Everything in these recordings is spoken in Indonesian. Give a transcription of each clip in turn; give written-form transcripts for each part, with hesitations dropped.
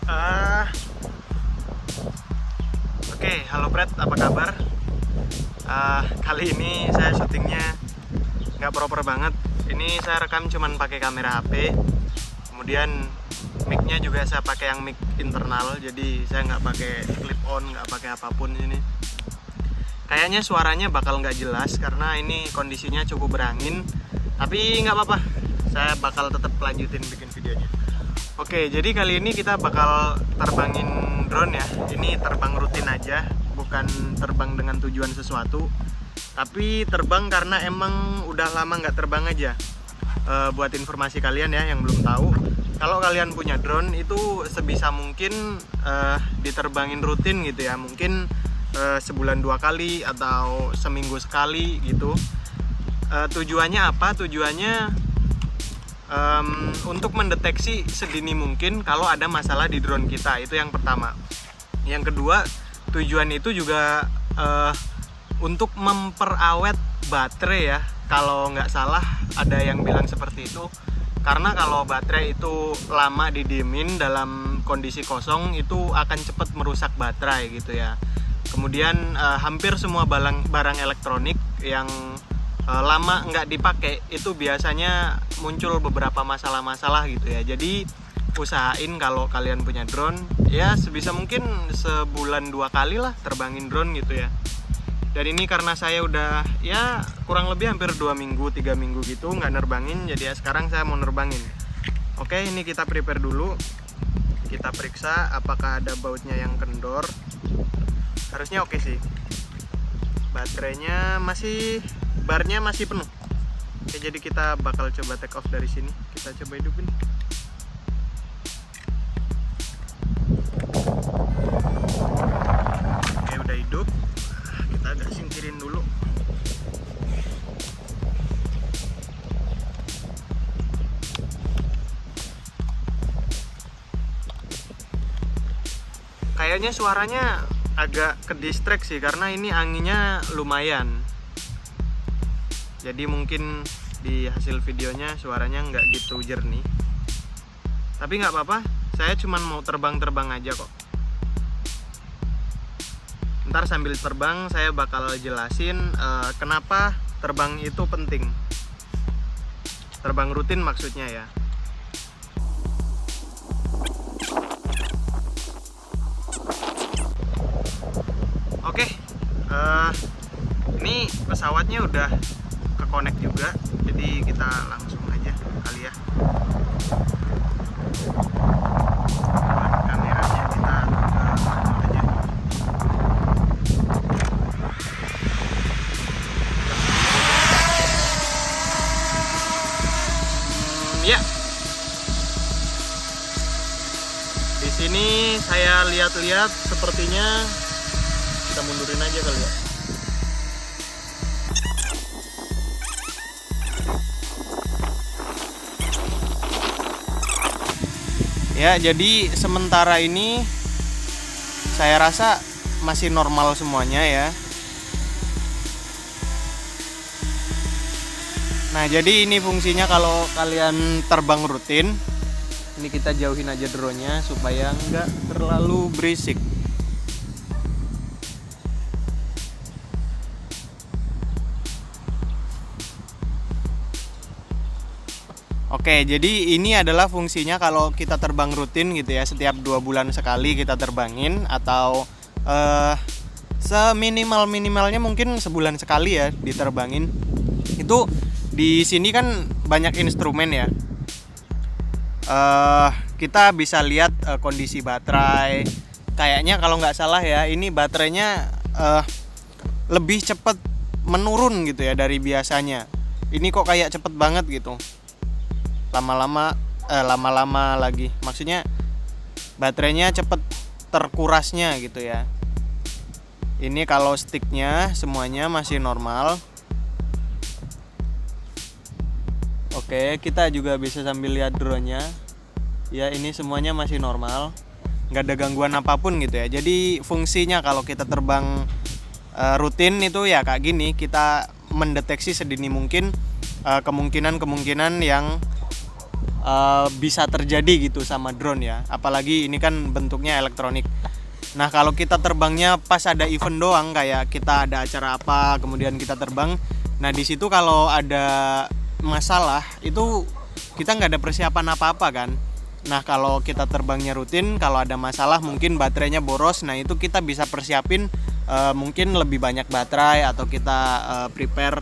Ah, Oke, halo Brad, apa kabar? Kali ini saya syutingnya nggak proper banget. Ini saya rekam cuman pakai kamera HP. Kemudian mic-nya juga saya pakai yang mic internal, jadi saya nggak pakai clip on, nggak pakai apapun ini. Kayaknya suaranya bakal nggak jelas karena ini kondisinya cukup berangin. Tapi nggak apa-apa, saya bakal tetap lanjutin bikin videonya. Oke, jadi kali ini kita bakal terbangin drone ya. Ini terbang rutin aja, bukan terbang dengan tujuan sesuatu. Tapi terbang karena emang udah lama nggak terbang aja. Buat informasi kalian ya yang belum tahu, kalau kalian punya drone itu sebisa mungkin diterbangin rutin gitu ya. Mungkin sebulan 2 kali atau seminggu sekali gitu. Tujuannya apa? Tujuannya untuk mendeteksi sedini mungkin kalau ada masalah di drone kita. Itu yang pertama. Yang kedua, tujuan itu juga untuk memperawet baterai ya, kalau nggak salah ada yang bilang seperti itu. Karena kalau baterai itu lama didiemin dalam kondisi kosong, itu akan cepat merusak baterai gitu ya. Kemudian hampir semua barang elektronik yang lama nggak dipakai itu biasanya muncul beberapa masalah-masalah gitu ya. Jadi usahain kalau kalian punya drone ya sebisa mungkin sebulan 2 kali lah terbangin drone gitu ya. Dan ini karena saya udah ya kurang lebih hampir 2 minggu 3 minggu gitu nggak nerbangin, jadi ya sekarang saya mau nerbangin. Oke, ini kita prepare dulu, kita periksa apakah ada bautnya yang kendor. Harusnya oke sih, baterainya barnya masih penuh. Oke, jadi kita bakal coba take off dari sini. Kita coba hidupin. Oke, udah hidup. Kita agak singkirin dulu. Kayaknya suaranya agak ke distract sih karena ini anginnya lumayan. Jadi mungkin di hasil videonya suaranya nggak gitu jernih. Tapi nggak apa-apa, saya cuma mau terbang-terbang aja kok. Ntar sambil terbang saya bakal jelasin kenapa terbang itu penting. Terbang rutin maksudnya ya. Oke, ini pesawatnya udah connect juga, jadi kita langsung aja kali ya. Kameranya kita aja. Ya, di sini saya lihat-lihat sepertinya kita mundurin aja kali ya. Ya, jadi sementara ini saya rasa masih normal semuanya ya. Nah, jadi ini fungsinya kalau kalian terbang rutin. Ini kita jauhin aja drone-nya supaya nggak terlalu berisik. Oke, jadi ini adalah fungsinya kalau kita terbang rutin gitu ya. Setiap 2 bulan sekali kita terbangin, atau seminimal-minimalnya mungkin sebulan sekali ya diterbangin. Itu di sini kan banyak instrumen ya. Kita bisa lihat kondisi baterai. Kayaknya kalau nggak salah ya, ini baterainya lebih cepat menurun gitu ya dari biasanya. Ini kok kayak cepet banget gitu. Lama-lama lagi, maksudnya baterainya cepet terkurasnya gitu ya. Ini kalau sticknya semuanya masih normal. Oke, kita juga bisa sambil lihat drone-nya. Ya, ini semuanya masih normal, nggak ada gangguan apapun gitu ya. Jadi fungsinya kalau kita terbang rutin itu ya kayak gini, kita mendeteksi sedini mungkin kemungkinan yang bisa terjadi gitu sama drone ya, apalagi ini kan bentuknya elektronik. Nah kalau kita terbangnya pas ada event doang, kayak kita ada acara apa kemudian kita terbang, nah di situ kalau ada masalah itu kita nggak ada persiapan apa-apa kan. Nah kalau kita terbangnya rutin, kalau ada masalah mungkin baterainya boros, nah itu kita bisa persiapin mungkin lebih banyak baterai, atau kita prepare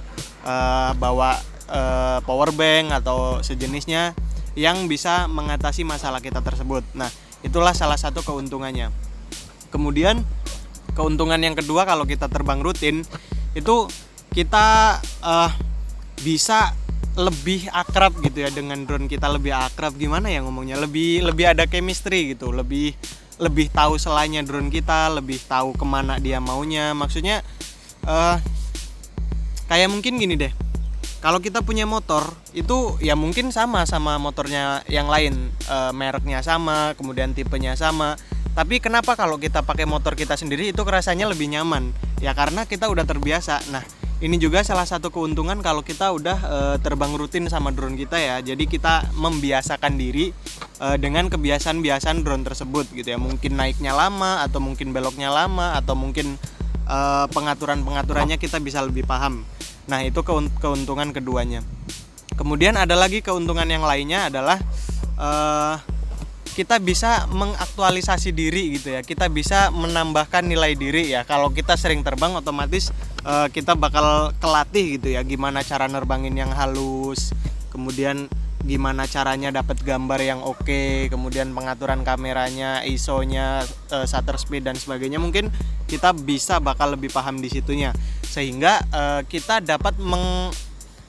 bawa power bank atau sejenisnya yang bisa mengatasi masalah kita tersebut. Nah itulah salah satu keuntungannya. Kemudian keuntungan yang kedua, kalau kita terbang rutin itu kita bisa lebih akrab gitu ya dengan drone kita, lebih akrab gimana ya ngomongnya, lebih ada chemistry gitu, lebih tahu selanya drone kita, lebih tahu kemana dia maunya. Maksudnya kayak mungkin gini deh, kalau kita punya motor itu ya mungkin sama motornya yang lain, mereknya sama, kemudian tipenya sama, tapi kenapa kalau kita pakai motor kita sendiri itu rasanya lebih nyaman ya, karena kita udah terbiasa. Nah ini juga salah satu keuntungan kalau kita udah terbang rutin sama drone kita ya. Jadi kita membiasakan diri dengan kebiasaan drone tersebut gitu ya. Mungkin naiknya lama, atau mungkin beloknya lama, atau mungkin pengaturannya kita bisa lebih paham. Nah itu keuntungan keduanya. Kemudian ada lagi keuntungan yang lainnya adalah kita bisa mengaktualisasi diri gitu ya. Kita bisa menambahkan nilai diri ya. Kalau kita sering terbang otomatis kita bakal kelatih gitu ya, gimana cara nerbangin yang halus, kemudian gimana caranya dapat gambar yang oke, kemudian pengaturan kameranya, ISO-nya, shutter speed dan sebagainya. Mungkin kita bakal lebih paham di situnya, sehingga kita dapat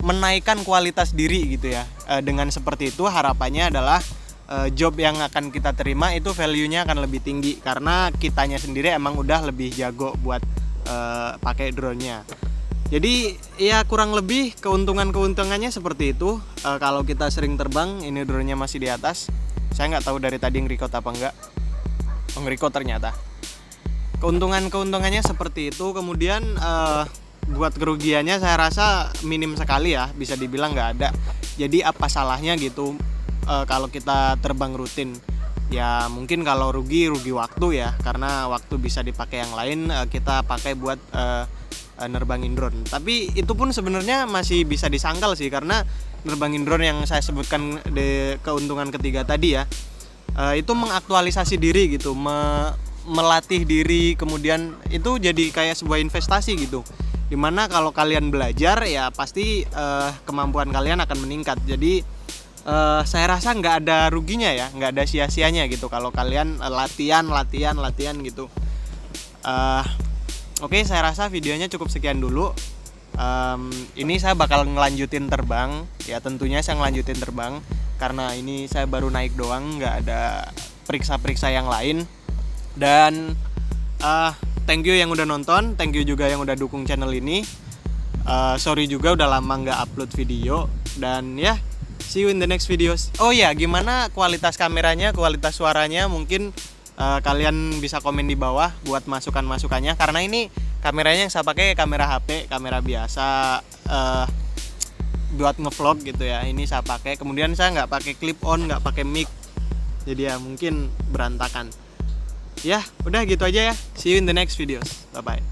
menaikkan kualitas diri gitu ya. Dengan seperti itu harapannya adalah job yang akan kita terima itu value-nya akan lebih tinggi, karena kitanya sendiri emang udah lebih jago buat pakai drone-nya. Jadi ya kurang lebih keuntungannya seperti itu. Kalau kita sering terbang, ini drone-nya masih di atas. Saya nggak tahu dari tadi nge-record apa enggak. Nge-record ternyata. Keuntungannya seperti itu. Kemudian buat kerugiannya saya rasa minim sekali ya, bisa dibilang nggak ada. Jadi apa salahnya gitu kalau kita terbang rutin? Ya mungkin kalau rugi waktu ya, karena waktu bisa dipakai yang lain, kita pakai buat nerbangin drone. Tapi itu pun sebenarnya masih bisa disangkal sih, karena nerbangin drone yang saya sebutkan di keuntungan ketiga tadi ya, itu mengaktualisasi diri gitu, melatih diri, kemudian itu jadi kayak sebuah investasi gitu, dimana kalau kalian belajar ya pasti kemampuan kalian akan meningkat. Jadi saya rasa nggak ada ruginya ya, nggak ada sia-sianya gitu kalau kalian latihan gitu. Oke, saya rasa videonya cukup sekian dulu. Ini saya bakal ngelanjutin terbang ya, tentunya saya ngelanjutin terbang karena ini saya baru naik doang, nggak ada periksa yang lain. Dan thank you yang udah nonton, thank you juga yang udah dukung channel ini. Sorry juga udah lama nggak upload video, dan ya see you in the next videos. Oh ya, gimana kualitas kameranya, kualitas suaranya, mungkin kalian bisa komen di bawah buat masukannya, karena ini kameranya yang saya pakai kamera HP, kamera biasa buat ngevlog gitu ya. Ini saya pakai, kemudian saya nggak pakai clip on, nggak pakai mic, jadi ya mungkin berantakan. Ya udah gitu aja ya, see you in the next videos, bye bye.